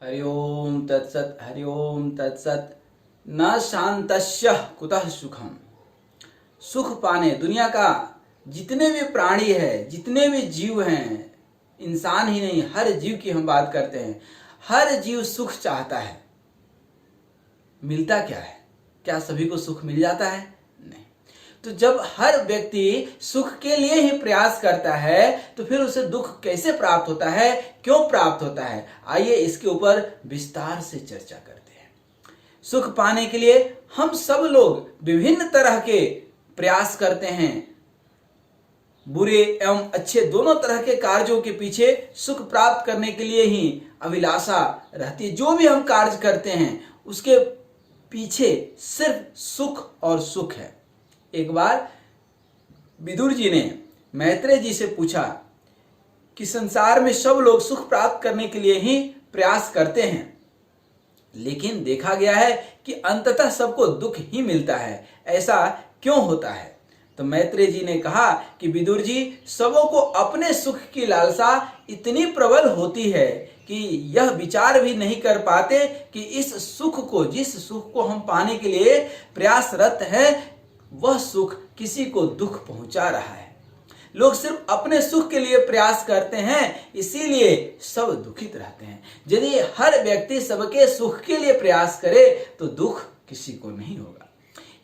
हरि ओम तत्सत हरि ओम तत्सत। न शांतस्य कुतः सुखम। सुख पाने दुनिया का जितने भी प्राणी है, जितने भी जीव हैं, इंसान ही नहीं हर जीव की हम बात करते हैं, हर जीव सुख चाहता है। मिलता क्या है? क्या सभी को सुख मिल जाता है? नहीं। तो जब हर व्यक्ति सुख के लिए ही प्रयास करता है तो फिर उसे दुख कैसे प्राप्त होता है, क्यों प्राप्त होता है? आइए इसके ऊपर विस्तार से चर्चा करते हैं। सुख पाने के लिए हम सब लोग विभिन्न तरह के प्रयास करते हैं। बुरे एवं अच्छे दोनों तरह के कार्यों के पीछे सुख प्राप्त करने के लिए ही अभिलाषा रहती है। जो भी हम कार्य करते हैं उसके पीछे सिर्फ सुख और सुख है। एक बार विदुर जी ने मैत्रेय जी से पूछा कि संसार में सब लोग सुख प्राप्त करने के लिए ही प्रयास करते हैं, लेकिन देखा गया है कि अंततः सबको दुख ही मिलता है, ऐसा क्यों होता है? तो मैत्रेय जी ने कहा कि विदुर जी, सबों को अपने सुख की लालसा इतनी प्रबल होती है कि यह विचार भी नहीं कर पाते कि इस सुख को, जिस सुख को हम पाने के लिए प्रयासरत हैं, वह सुख किसी को दुख पहुंचा रहा है। लोग सिर्फ अपने सुख के लिए प्रयास करते हैं, इसीलिए सब दुखित रहते हैं। यदि हर व्यक्ति सबके सुख के लिए प्रयास करे तो दुख किसी को नहीं होगा।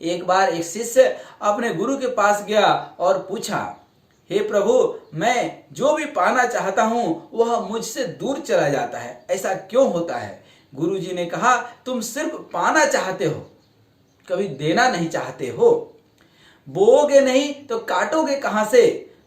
एक बार एक शिष्य अपने गुरु के पास गया और पूछा, हे प्रभु, मैं जो भी पाना चाहता हूं वह मुझसे दूर चला जाता है, ऐसा क्यों होता है? गुरु जी ने कहा, तुम सिर्फ पाना चाहते हो, कभी देना नहीं चाहते हो। बोओगे नहीं तो काटोगे कहां से,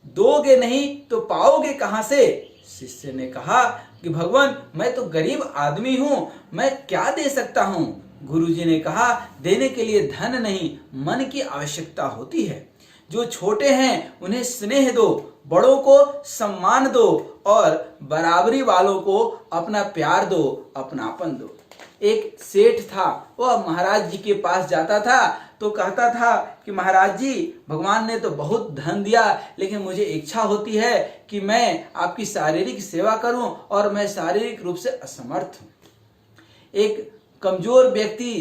दोगे नहीं तो पाओगे कहां से? शिष्य ने कहा कि भगवान, मैं तो गरीब आदमी हूं, मैं क्या दे सकता हूं? गुरुजी ने कहा, देने के लिए धन नहीं, मन की आवश्यकता होती है। जो छोटे हैं उन्हें स्नेह दो, बड़ों को सम्मान दो और बराबरी वालों को अपना प्यार दो, अपनापन दो। एक सेठ था, वह महाराज जी के पास जाता था तो कहता था कि महाराज जी, भगवान ने तो बहुत धन दिया, लेकिन मुझे इच्छा होती है कि मैं आपकी शारीरिक सेवा करूं और मैं शारीरिक रूप से असमर्थ हूं। एक कमजोर व्यक्ति,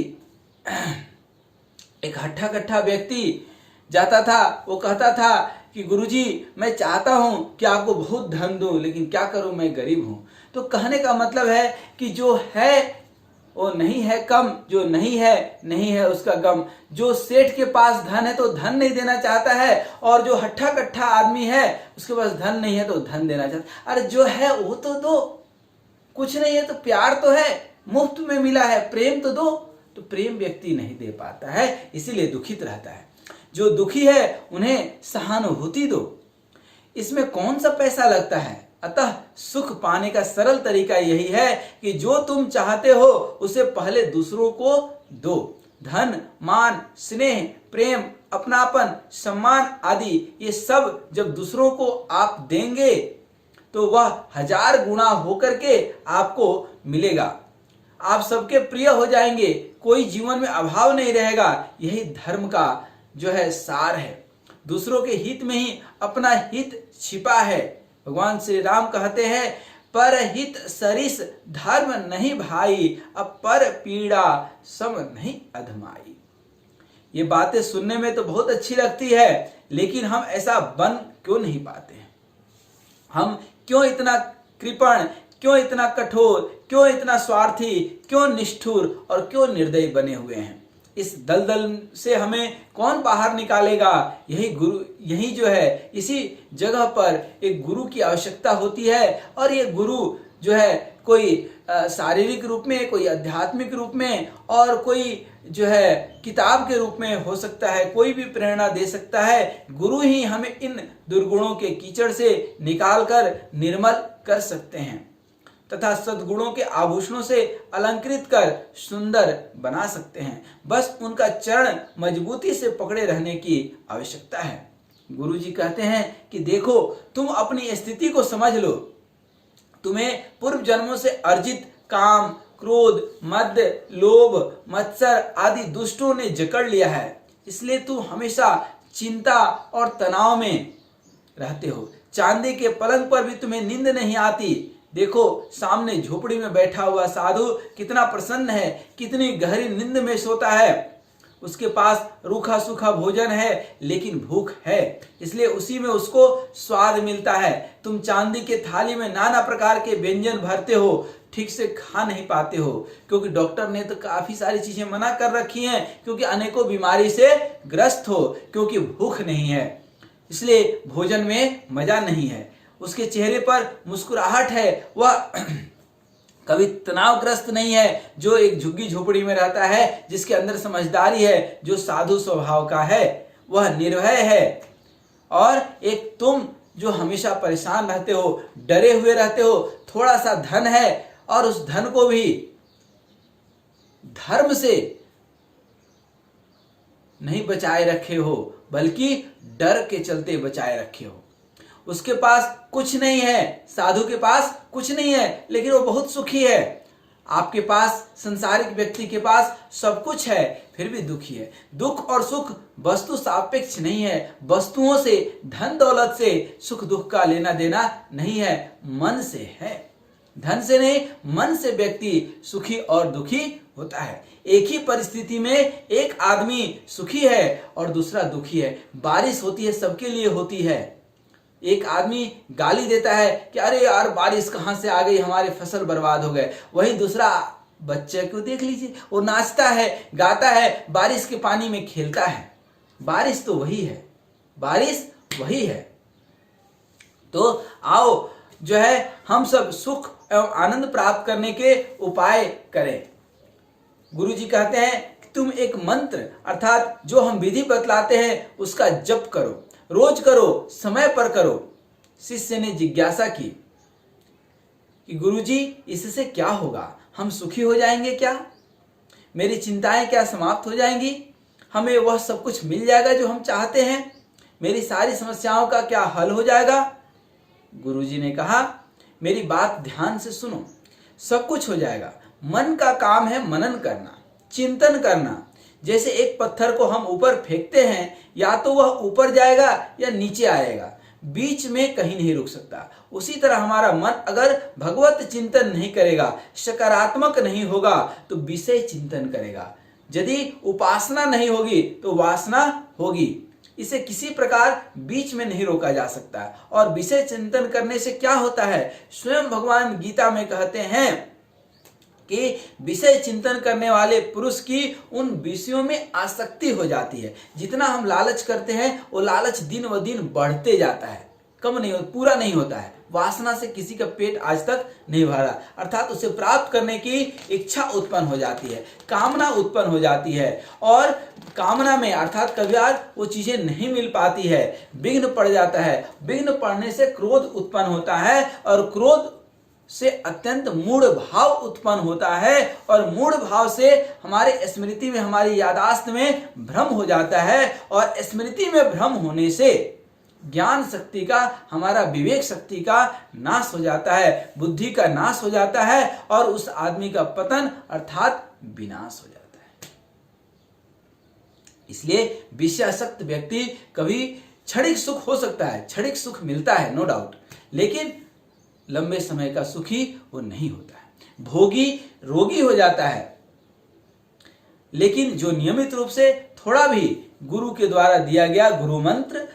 एक हट्ठा कट्ठा व्यक्ति जाता था, वो कहता था कि गुरुजी, मैं चाहता हूं कि आपको बहुत धन दूं, लेकिन क्या करूं, मैं गरीब हूं। तो कहने का मतलब है कि जो है वो नहीं है कम, जो नहीं है उसका गम। जो सेठ के पास धन है तो धन नहीं देना चाहता है, और जो हट्ठा कट्ठा आदमी है उसके पास धन नहीं है तो धन देना चाहता है। अरे जो है वो तो दो, कुछ नहीं है तो प्यार तो है, मुफ्त में मिला है, प्रेम तो दो। तो प्रेम व्यक्ति नहीं दे पाता है, इसीलिए दुखित रहता है। जो दुखी है उन्हें सहानुभूति दो, इसमें कौन सा पैसा लगता है? अतः सुख पाने का सरल तरीका यही है कि जो तुम चाहते हो उसे पहले दूसरों को दो। धन, मान, स्नेह, प्रेम, अपनापन, सम्मान आदि ये सब जब दूसरों को आप देंगे तो वह 1000 गुना होकर के आपको मिलेगा। आप सबके प्रिय हो जाएंगे, कोई जीवन में अभाव नहीं रहेगा। यही धर्म का जो है सार है। दूसरों के हित में ही अपना हित छिपा है। भगवान श्री राम कहते हैं, पर हित सरिस धर्म नहीं भाई, अब पर पीड़ा सम नहीं अधमाई। ये बातें सुनने में तो बहुत अच्छी लगती है, लेकिन हम ऐसा बन क्यों नहीं पाते हैं? हम क्यों इतना कृपण, क्यों इतना कठोर, क्यों इतना स्वार्थी, क्यों निष्ठुर और क्यों निर्दयी बने हुए हैं? इस दलदल से हमें कौन बाहर निकालेगा? यही जो है, इसी जगह पर एक गुरु की आवश्यकता होती है। और ये गुरु जो है कोई शारीरिक रूप में, कोई आध्यात्मिक रूप में, और कोई जो है किताब के रूप में हो सकता है। कोई भी प्रेरणा दे सकता है। गुरु ही हमें इन दुर्गुणों के कीचड़ से निकालकर निर्मल कर सकते हैं तथा सद्गुणों के आभूषणों से अलंकृत कर सुंदर बना सकते हैं। बस उनका चरण मजबूती से पकड़े रहने की आवश्यकता है। गुरु जी कहते हैं कि देखो, तुम अपनी स्थिति को समझ लो। तुम्हें पूर्व जन्मों से अर्जित काम, क्रोध, मद, लोभ, मत्सर आदि दुष्टों ने जकड़ लिया है, इसलिए तुम हमेशा चिंता और तनाव में रहते हो। चांदी के पलंग पर भी तुम्हें नींद नहीं आती। देखो सामने झोपड़ी में बैठा हुआ साधु कितना प्रसन्न है, कितनी गहरी नींद में सोता है। उसके पास रूखा सूखा भोजन है लेकिन भूख है, इसलिए उसी में उसको स्वाद मिलता है। तुम चांदी के थाली में नाना प्रकार के व्यंजन भरते हो, ठीक से खा नहीं पाते हो, क्योंकि डॉक्टर ने तो काफी सारी चीजें मना कर रखी हैं, क्योंकि अनेकों बीमारी से ग्रस्त हो, क्योंकि भूख नहीं है, इसलिए भोजन में मजा नहीं है। उसके चेहरे पर मुस्कुराहट है, वह कभी तनावग्रस्त नहीं है, जो एक झुग्गी झोपड़ी में रहता है, जिसके अंदर समझदारी है, जो साधु स्वभाव का है, वह निर्भय है। और एक तुम जो हमेशा परेशान रहते हो, डरे हुए रहते हो, थोड़ा सा धन है और उस धन को भी धर्म से नहीं बचाए रखे हो, बल्कि डर के चलते बचाए रखे हो। उसके पास कुछ नहीं है, साधु के पास कुछ नहीं है, लेकिन वो बहुत सुखी है। आपके पास, संसारिक व्यक्ति के पास सब कुछ है, फिर भी दुखी है। दुख और सुख वस्तु सापेक्ष नहीं है। वस्तुओं से, धन दौलत से सुख दुख का लेना देना नहीं है, मन से है। धन से नहीं, मन से व्यक्ति सुखी और दुखी होता है। एक ही परिस्थिति में एक आदमी सुखी है और दूसरा दुखी है। बारिश होती है, सबके लिए होती है। एक आदमी गाली देता है कि अरे यार बारिश कहां से आ गई, हमारे फसल बर्बाद हो गए। वही दूसरा बच्चे को देख लीजिए, वो नाचता है, गाता है, बारिश के पानी में खेलता है। बारिश तो वही है, बारिश वही है। तो आओ जो है हम सब सुख एवं आनंद प्राप्त करने के उपाय करें। गुरु जी कहते हैं कि तुम एक मंत्र अर्थात जो हम विधि बतलाते हैं उसका जप करो, रोज करो, समय पर करो। शिष्य ने जिज्ञासा की कि गुरुजी इससे क्या होगा, हम सुखी हो जाएंगे क्या, मेरी चिंताएं क्या समाप्त हो जाएंगी, हमें वह सब कुछ मिल जाएगा जो हम चाहते हैं, मेरी सारी समस्याओं का क्या हल हो जाएगा। गुरुजी ने कहा मेरी बात ध्यान से सुनो, सब कुछ हो जाएगा। मन का काम है मनन करना, चिंतन करना। जैसे एक पत्थर को हम ऊपर फेंकते हैं, या तो वह ऊपर जाएगा या नीचे आएगा, बीच में कहीं नहीं रुक सकता। उसी तरह हमारा मन अगर भगवत चिंतन नहीं करेगा, सकारात्मक नहीं होगा, तो विषय चिंतन करेगा। यदि उपासना नहीं होगी तो वासना होगी। इसे किसी प्रकार बीच में नहीं रोका जा सकता। और विषय चिंतन करने से क्या होता है, स्वयं भगवान गीता में कहते हैं कि विषय चिंतन करने वाले पुरुष की उन विषयों में आसक्ति हो जाती है। जितना हम लालच करते हैं वो लालच दिन व दिन बढ़ते जाता है, कम नहीं, पूरा नहीं होता है। वासना से किसी का पेट आज तक नहीं भरा, अर्थात उसे प्राप्त करने की इच्छा उत्पन्न हो जाती है, कामना उत्पन्न हो जाती है। और कामना में अर्थात कभी वो चीजें नहीं मिल पाती है, विघ्न पड़ जाता है। विघ्न पड़ने से क्रोध उत्पन्न होता है और क्रोध से अत्यंत मूढ़ भाव उत्पन्न होता है और मूढ़ भाव से हमारे स्मृति में, हमारी यादाश्त में भ्रम हो जाता है और स्मृति में भ्रम होने से ज्ञान शक्ति का, हमारा विवेक शक्ति का नाश हो जाता है, बुद्धि का नाश हो जाता है और उस आदमी का पतन अर्थात विनाश हो जाता है। इसलिए विषयासक्त व्यक्ति कभी क्षणिक सुख हो सकता है, क्षणिक सुख मिलता है नो डाउट, लेकिन लंबे समय का सुखी वो नहीं होता है, भोगी रोगी हो जाता है। लेकिन जो नियमित रूप से थोड़ा भी गुरु के द्वारा दिया गया गुरु मंत्र,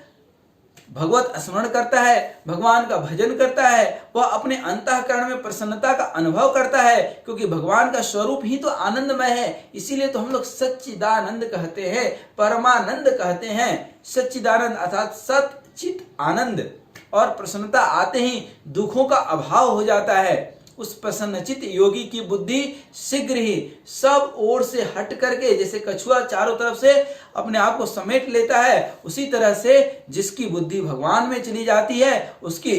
भगवत स्मरण करता है, भगवान का भजन करता है, वह अपने अंतःकरण में प्रसन्नता का अनुभव करता है, क्योंकि भगवान का स्वरूप ही तो आनंदमय है। इसीलिए तो हम लोग सच्चिदानंद कहते हैं, परमानंद कहते हैं। सच्चिदानंद अर्थात सत चित आनंद, और प्रसन्नता आते ही दुखों का अभाव हो जाता है। उस प्रसन्नचित योगी की बुद्धि शीघ्र ही सब ओर से हट करके, जैसे कछुआ चारों तरफ से अपने आप को समेट लेता है, उसी तरह से जिसकी बुद्धि भगवान में चली जाती है, उसकी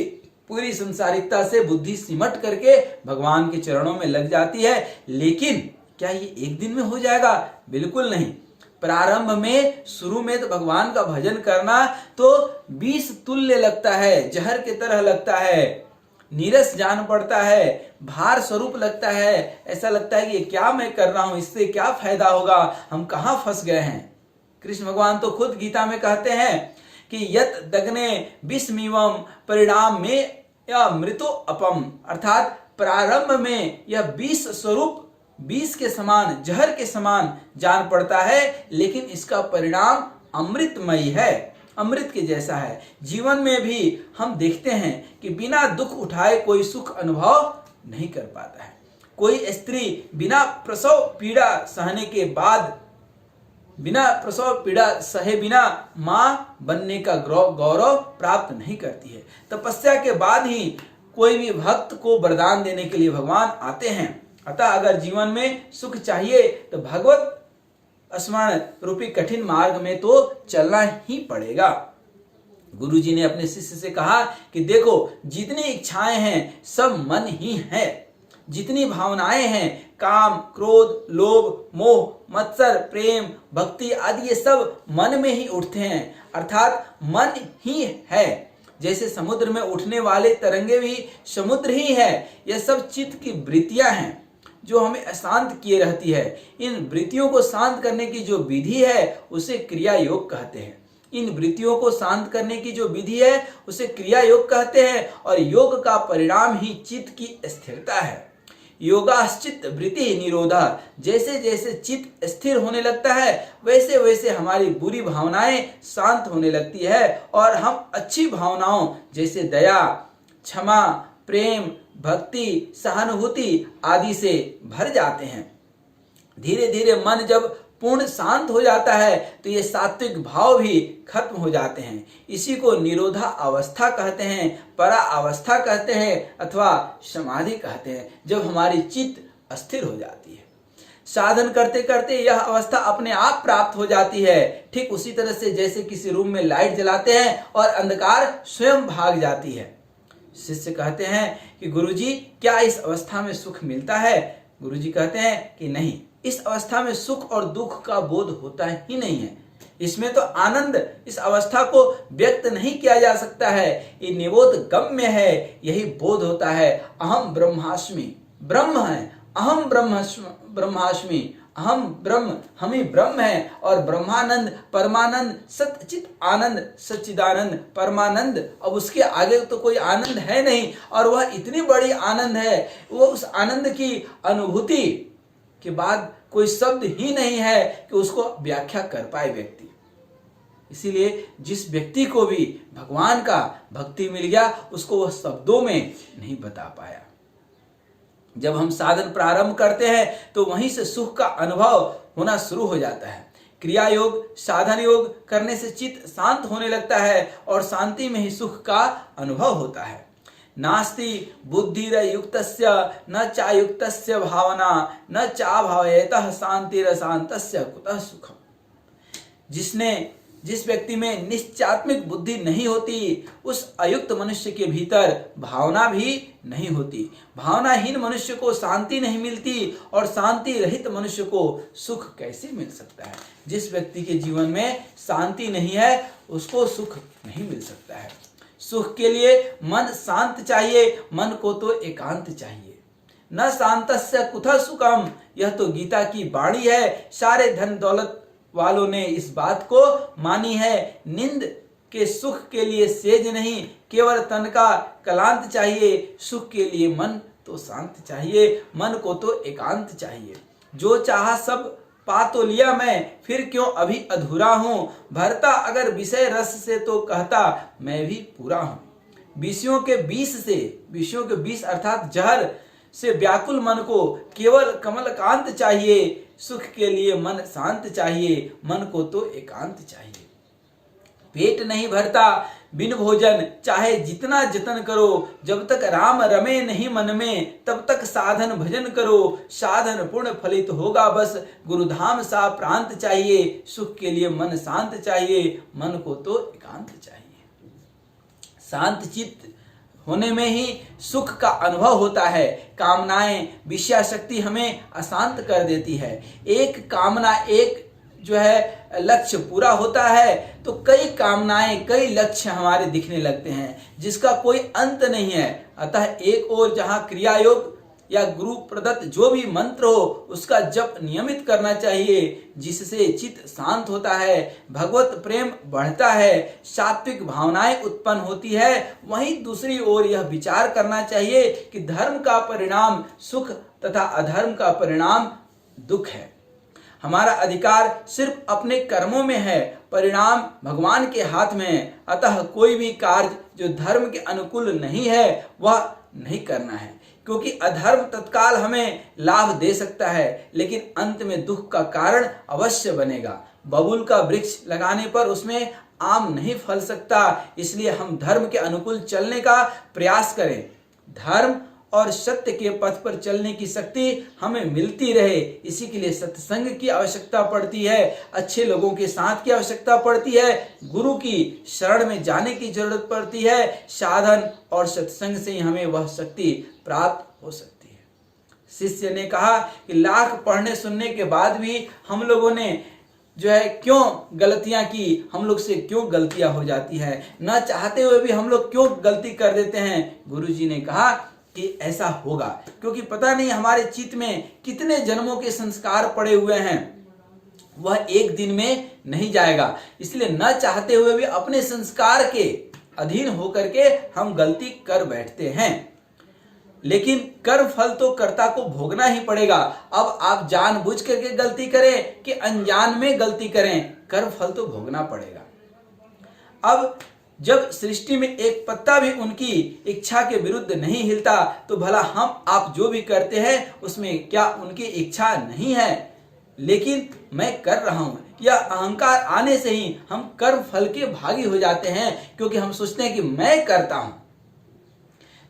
पूरी संसारिकता से बुद्धि सिमट करके भगवान के चरणों में लग जाती है। लेकिन क्या ये एक दिन में हो जाएगा? बिल्कुल नहीं। प्रारंभ में, शुरू में तो भगवान का भजन करना तो विष तुल्य लगता है, जहर की तरह लगता है, नीरस जान पड़ता है, भार स्वरूप लगता है। ऐसा लगता है कि ये क्या मैं कर रहा हूं, इससे क्या फायदा होगा, हम कहां फंस गए हैं। कृष्ण भगवान तो खुद गीता में कहते हैं कि यत दग्ने विषमिवम परिणाम में या मृतो अपम, अर्थात प्रारंभ में यह विष स्वरूप, विष के समान, जहर के समान जान पड़ता है, लेकिन इसका परिणाम अमृतमयी है, अमृत के जैसा है। जीवन में भी हम देखते हैं कि बिना दुख उठाए कोई सुख अनुभव नहीं कर पाता है। कोई स्त्री बिना प्रसव पीड़ा सहने के बाद, बिना प्रसव पीड़ा सहे बिना मां बनने का गौरव प्राप्त नहीं करती है। तपस्या के बाद ही कोई भी भक्त को वरदान देने के लिए भगवान आते हैं। अतः अगर जीवन में सुख चाहिए तो भगवत स्मरण रूपी कठिन मार्ग में तो चलना ही पड़ेगा। गुरु जी ने अपने शिष्य से कहा कि देखो, जितनी इच्छाएं हैं सब मन ही है, जितनी भावनाएं हैं, काम, क्रोध, लोभ, मोह, मत्सर, प्रेम, भक्ति आदि, ये सब मन में ही उठते हैं, अर्थात मन ही है। जैसे समुद्र में उठने वाले तरंगे भी समुद्र ही है। यह सब चित्त की वृत्तियां हैं जो हमें अशांत किए रहती है। इन वृत्तियों को शांत करने की जो विधि है उसे क्रिया योग कहते हैं। इन वृत्तियों को शांत करने की जो विधि है उसे क्रिया योग कहते हैं, और योग का परिणाम ही चित्त की स्थिरता है। योगाश्चित वृत्ति निरोधा, जैसे जैसे चित्त स्थिर होने लगता है वैसे वैसे हमारी बुरी भावनाएं शांत होने लगती है, और हम अच्छी भावनाओं जैसे दया, क्षमा, प्रेम, भक्ति, सहानुभूति आदि से भर जाते हैं। धीरे धीरे मन जब पूर्ण शांत हो जाता है तो ये सात्विक भाव भी खत्म हो जाते हैं। इसी को निरोधा अवस्था कहते हैं, परा अवस्था कहते हैं, अथवा समाधि कहते हैं, जब हमारी चित्त अस्थिर हो जाती है। साधन करते करते यह अवस्था अपने आप प्राप्त हो जाती है। ठीक उसी तरह से जैसे किसी रूम में लाइट जलाते हैं और अंधकार स्वयं भाग जाती है। शिष्य कहते हैं कि गुरुजी, क्या इस अवस्था में सुख मिलता है? गुरुजी कहते हैं कि नहीं, इस अवस्था में सुख और दुख का बोध होता ही नहीं है। इसमें तो आनंद, इस अवस्था को व्यक्त नहीं किया जा सकता है, ये निबोध गम्य है, यही बोध होता है। अहम ब्रह्मास्मि, ब्रह्म है, अहम ब्रह्मास्मि, अहम ब्रह्म, हम ही ब्रह्म है, और ब्रह्मानंद, परमानंद, सच्चित आनंद, सच्चिदानंद, परमानंद, अब उसके आगे तो कोई आनंद है नहीं, और वह इतनी बड़ी आनंद है, वो उस आनंद की अनुभूति के बाद कोई शब्द ही नहीं है कि उसको व्याख्या कर पाए व्यक्ति। इसीलिए जिस व्यक्ति को भी भगवान का भक्ति मिल गया उसको वह शब्दों में नहीं बता पाया। जब हम साधन प्रारंभ करते हैं तो वहीं से सुख का अनुभव होना शुरू हो जाता है। क्रिया योग, साधन योग करने से चित्त शांत होने लगता है और शांति में ही सुख का अनुभव होता है। नास्ति बुद्धिरयुक्तस्य न चायुक्तस्य भावना न चाभावयतः शांतिरशांतस्य कुतः सुखम। जिस व्यक्ति में निश्चयात्मिक बुद्धि नहीं होती उस अयुक्त मनुष्य के भीतर भावना भी नहीं होती। भावनाहीन मनुष्य को शांति नहीं मिलती, और शांति रहित मनुष्य को सुख कैसे मिल सकता है? जिस व्यक्ति के जीवन में शांति नहीं है उसको सुख नहीं मिल सकता है। सुख के लिए मन शांत चाहिए, मन को तो एकांत चाहिए। न शांतस्य कुतः सुखम, यह तो गीता की वाणी है। सारे धन दौलत वालों ने इस बात को मानी है। नींद के सुख के लिए सेज नहीं, केवल तन का कलांत चाहिए। सुख के लिए मन तो शांत चाहिए, मन को तो एकांत चाहिए। जो चाहा सब पा तो लिया मैं, फिर क्यों अभी अधूरा हूं। भरता अगर विषय रस से तो कहता मैं भी पूरा हूं। विषयों के विष अर्थात जहर से व्याकुल मन को केवल कमलकांत चाहिए। सुख के लिए मन शांत चाहिए, मन को तो एकांत चाहिए। पेट नहीं भरता बिन भोजन, चाहे जितना जतन करो। जब तक राम रमे नहीं मन में, तब तक साधन भजन करो। साधन पूर्ण फलित होगा बस, गुरुधाम सा प्रांत चाहिए। सुख के लिए मन शांत चाहिए, मन को तो एकांत चाहिए। शांत चित्त होने में ही सुख का अनुभव होता है। कामनाएं, विषयाशक्ति हमें अशांत कर देती है। एक कामना, एक जो है लक्ष्य पूरा होता है तो कई कामनाएं, कई लक्ष्य हमारे दिखने लगते हैं जिसका कोई अंत नहीं है। अतः एक ओर जहां क्रिया योग या गुरु प्रदत्त जो भी मंत्र हो उसका जप नियमित करना चाहिए, जिससे चित्त शांत होता है, भगवत प्रेम बढ़ता है, सात्विक भावनाएं उत्पन्न होती है। वहीं दूसरी ओर यह विचार करना चाहिए कि धर्म का परिणाम सुख तथा अधर्म का परिणाम दुख है। हमारा अधिकार सिर्फ अपने कर्मों में है, परिणाम भगवान के हाथ में है। अतः कोई भी कार्य जो धर्म के अनुकूल नहीं है वह नहीं करना है, क्योंकि अधर्म तत्काल हमें लाभ दे सकता है लेकिन अंत में दुख का कारण अवश्य बनेगा। बबूल का वृक्ष लगाने पर उसमें आम नहीं फल सकता, इसलिए हम धर्म के अनुकूल चलने का प्रयास करें। धर्म और सत्य के पथ पर चलने की शक्ति हमें मिलती रहे, इसी के लिए सत्संग की आवश्यकता पड़ती है, अच्छे लोगों के साथ की आवश्यकता पड़ती है, गुरु की शरण में जाने की जरूरत पड़ती है। साधन और सत्संग से ही हमें वह शक्ति प्राप्त हो सकती है। शिष्य ने कहा कि लाख पढ़ने सुनने के बाद भी हम लोगों ने जो है क्यों गलतियां की, हम लोग से क्यों गलतियां हो जाती है, न चाहते हुए भी हम लोग क्यों गलती कर देते हैं। गुरुजी ने कहा कि ऐसा होगा क्योंकि पता नहीं हमारे चित्त में कितने जन्मों के संस्कार पड़े हुए हैं, वह एक दिन में नहीं जाएगा। इसलिए न चाहते हुए भी अपने संस्कार के अधीन होकर के हम गलती कर बैठते हैं, लेकिन कर्म फल तो कर्ता को भोगना ही पड़ेगा। अब आप जानबूझ करके गलती करें कि अनजान में गलती करें, कर्म फल तो भोगना पड़ेगा। अब जब सृष्टि में एक पत्ता भी उनकी इच्छा के विरुद्ध नहीं हिलता तो भला हम आप जो भी करते हैं उसमें क्या उनकी इच्छा नहीं है, लेकिन मैं कर रहा हूं, यह अहंकार आने से ही हम कर्म फल के भागी हो जाते हैं, क्योंकि हम सोचते हैं कि मैं करता हूं।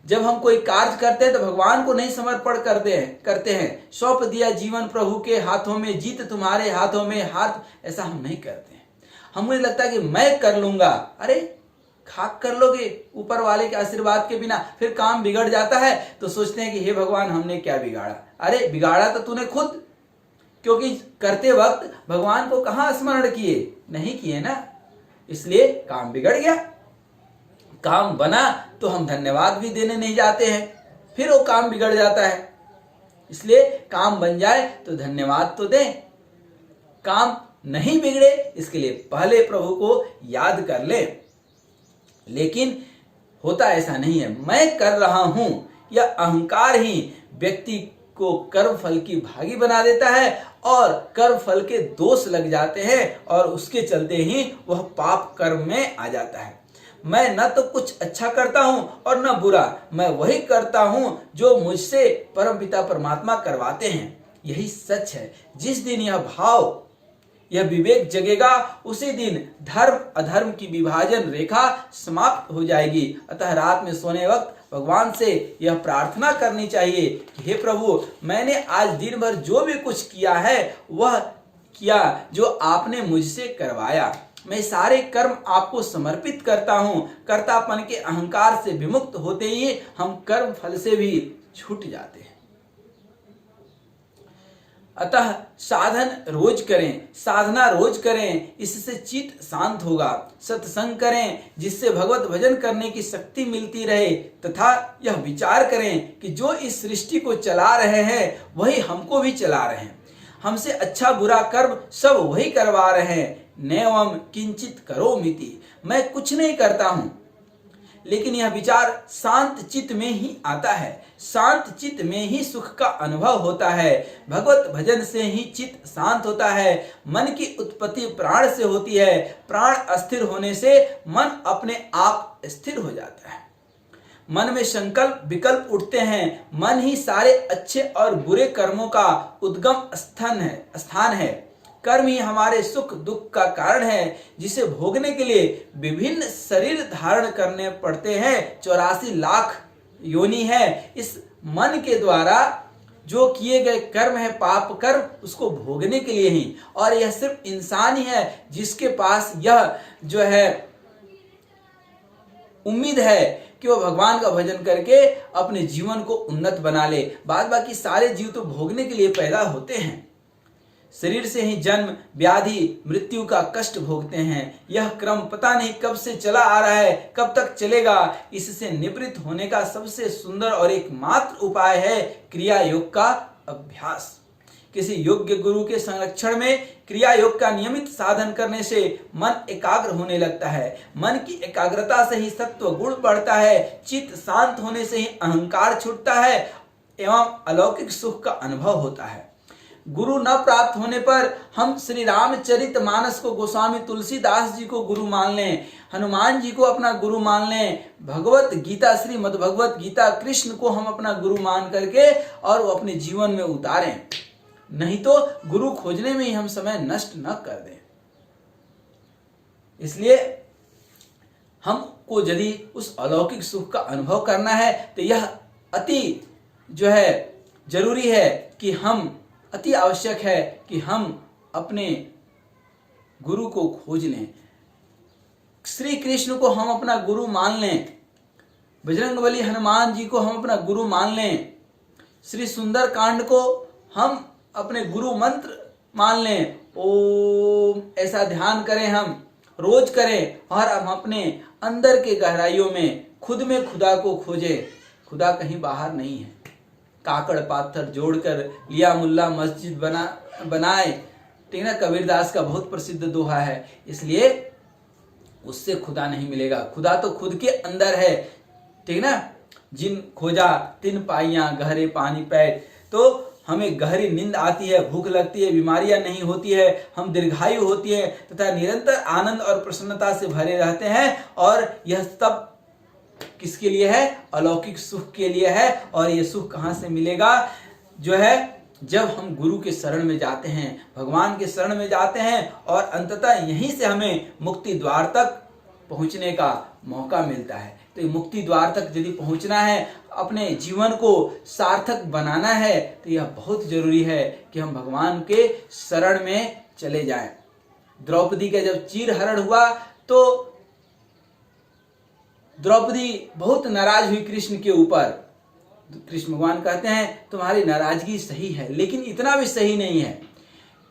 जब हम कोई कार्य करते हैं तो भगवान को नहीं समर्पण करते हैं, सौंप दिया जीवन प्रभु के हाथों में, जीत तुम्हारे हाथों में, हाथ, ऐसा हम नहीं करते हैं। हमें लगता है कि मैं कर लूंगा, अरे खाक कर लोगे ऊपर वाले के आशीर्वाद के बिना, फिर काम बिगड़ जाता है तो सोचते हैं कि हे भगवान हमने क्या बिगाड़ा। अरे बिगाड़ा तो तूने खुद, क्योंकि करते वक्त भगवान को कहां स्मरण किए, नहीं किए ना, इसलिए काम बिगड़ गया। काम बना तो हम धन्यवाद भी देने नहीं जाते हैं, फिर वो काम बिगड़ जाता है। इसलिए काम बन जाए तो धन्यवाद तो दें, काम नहीं बिगड़े इसके लिए पहले प्रभु को याद कर ले। लेकिन होता ऐसा नहीं है, मैं कर रहा हूं, यह अहंकार ही व्यक्ति को कर्म फल की भागी बना देता है और कर्म फल के दोष लग जाते हैं और उसके चलते ही वह पाप कर्म में आ जाता है। मैं न तो कुछ अच्छा करता हूं और न बुरा, मैं वही करता हूं जो मुझसे परमपिता परमात्मा करवाते हैं। यही सच है। जिस दिन यह भाव, यह विवेक जगेगा, उसी दिन धर्म अधर्म की विभाजन रेखा समाप्त हो जाएगी। अतः रात में सोने वक्त भगवान से यह प्रार्थना करनी चाहिए कि हे प्रभु, मैंने आज दिन भर जो भी कुछ किया है वह किया जो आपने मुझसे करवाया। मैं सारे कर्म आपको समर्पित करता हूं। कर्तापन के अहंकार से विमुक्त होते ही हम कर्म फल से भी छूट जाते हैं। अतः साधन रोज करें, साधना रोज करें, इससे चित्त शांत होगा। सत्संग करें जिससे भगवत भजन करने की शक्ति मिलती रहे, तथा यह विचार करें कि जो इस सृष्टि को चला रहे हैं वही हमको भी चला रहे हैं। हमसे अच्छा बुरा कर्म सब वही करवा रहे हैं। नैवम किंचित करोमीति, मैं कुछ नहीं करता हूं, लेकिन यह विचार शांत चित्त में ही आता है। शांत चित्त में ही सुख का अनुभव होता है। भगवत भजन से ही चित्त शांत होता है। मन की उत्पत्ति प्राण से होती है। प्राण अस्थिर होने से मन अपने आप स्थिर हो जाता है। मन में संकल्प विकल्प उठते हैं। मन ही सारे अच्छे और बुरे कर्मों का उद्गम स्थान है। कर्म ही हमारे सुख दुख का कारण है, जिसे भोगने के लिए विभिन्न शरीर धारण करने पड़ते हैं। 84 लाख योनि है। इस मन के द्वारा जो किए गए कर्म है, पाप कर्म, उसको भोगने के लिए ही। और यह सिर्फ इंसान ही है जिसके पास यह जो है उम्मीद है कि वो भगवान का भजन करके अपने जीवन को उन्नत बना ले। बाद बाकी सारे जीव तो भोगने के लिए पैदा होते हैं। शरीर से ही जन्म, व्याधि, मृत्यु का कष्ट भोगते हैं। यह क्रम पता नहीं कब से चला आ रहा है, कब तक चलेगा। इससे निवृत्त होने का सबसे सुंदर और एकमात्र उपाय है क्रिया योग का अभ्यास। किसी योग्य गुरु के संरक्षण में क्रिया योग का नियमित साधन करने से मन एकाग्र होने लगता है। मन की एकाग्रता से ही सत्व गुण बढ़ता है। चित्त शांत होने से ही अहंकार छूटता है एवं अलौकिक सुख का अनुभव होता है। गुरु न प्राप्त होने पर हम श्री रामचरितमानस को गोस्वामी तुलसीदास जी को गुरु मान लें, हनुमान जी को अपना गुरु मान लें, भगवत गीता श्रीमद् भगवत गीता कृष्ण को हम अपना गुरु मान करके और वो अपने जीवन में उतारें। नहीं तो गुरु खोजने में ही हम समय नष्ट न कर दें। इसलिए हमको यदि उस अलौकिक सुख का अनुभव करना है तो यह अति जरूरी है कि हम, अति आवश्यक है कि हम अपने गुरु को खोज लें। श्री कृष्ण को हम अपना गुरु मान लें, बजरंगबली हनुमान जी को हम अपना गुरु मान लें, श्री सुंदर कांड को हम अपने गुरु मंत्र मान लें। ओम ऐसा ध्यान करें, हम रोज करें और हम अपने अंदर के गहराइयों में खुद में खुदा को खोजें। खुदा कहीं बाहर नहीं है। काकड़ पाथर जोड़कर लिया मुल्ला मस्जिद बनाए, ठीक ना, कबीरदास का बहुत प्रसिद्ध दोहा है। इसलिए उससे खुदा नहीं मिलेगा। खुदा तो खुद के अंदर है, ठीक ना। जिन खोजा तिन पाइयां गहरे पानी पैठ। तो हमें गहरी नींद आती है, भूख लगती है, बीमारियां नहीं होती है, हम दीर्घायु होती है तथा निरंतर आनंद और प्रसन्नता से भरे रहते हैं। और यह सब किसके लिए है? अलौकिक सुख के लिए है। और ये सुख कहाँ से मिलेगा? जब हम गुरु के शरण में जाते हैं, भगवान के शरण में जाते हैं और अंततः यहीं से हमें मुक्ति द्वार तक पहुंचने का मौका मिलता है। तो मुक्ति द्वार तक यदि पहुंचना है, अपने जीवन को सार्थक बनाना है, तो यह बहुत जरूरी है कि हम भगवान के शरण में चले जाएं। द्रौपदी का जब चीरहरण हुआ तो द्रौपदी बहुत नाराज हुई कृष्ण के ऊपर। कृष्ण भगवान कहते हैं तुम्हारी नाराजगी सही है, लेकिन इतना भी सही नहीं है।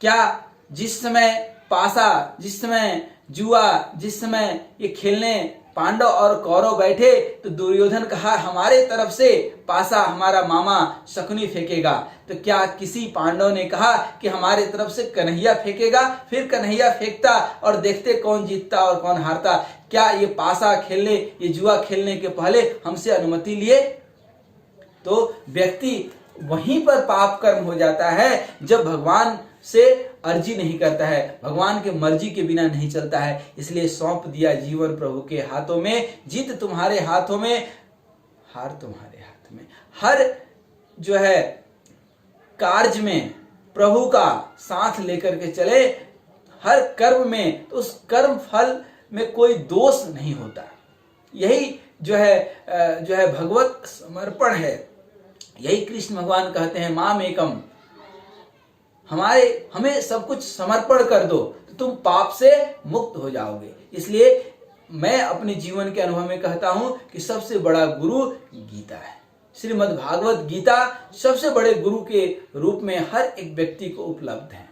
क्या जिस समय पासा, जिस समय जुआ, जिस समय ये खेलने पांडव और कौरव बैठे तो दुर्योधन कहा हमारे तरफ से पासा हमारा मामा शकुनी फेंकेगा। तो क्या किसी पांडव ने कहा कि हमारे तरफ से कन्हैया फेंकेगा? फिर कन्हैया फेंकता और देखते कौन जीतता और कौन हारता। क्या ये पासा खेलने, ये जुआ खेलने के पहले हमसे अनुमति लिए? तो व्यक्ति वहीं पर पाप कर्म हो जाता है जब भगवान से अर्जी नहीं करता है, भगवान के मर्जी के बिना नहीं चलता है। इसलिए सौंप दिया जीवन प्रभु के हाथों में, जीत तुम्हारे हाथों में, हार तुम्हारे हाथ में। हर कार्य में प्रभु का साथ लेकर के चले, हर कर्म में, तो उस कर्म फल में कोई दोष नहीं होता। यही भगवत समर्पण है। यही कृष्ण भगवान कहते हैं माम एकम, हमें सब कुछ समर्पण कर दो तो तुम पाप से मुक्त हो जाओगे। इसलिए मैं अपने जीवन के अनुभव में कहता हूं कि सबसे बड़ा गुरु गीता है। श्रीमद् भागवत गीता सबसे बड़े गुरु के रूप में हर एक व्यक्ति को उपलब्ध है।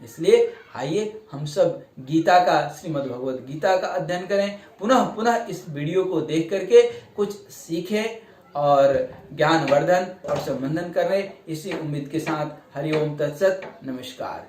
इसलिए आइए हम सब गीता का, श्रीमद् भगवत गीता का अध्ययन करें, पुनः पुनः इस वीडियो को देख करके कुछ सीखें और ज्ञानवर्धन और संबंधन कर रहे। इसी उम्मीद के साथ हरि ओम तत्सत। नमस्कार।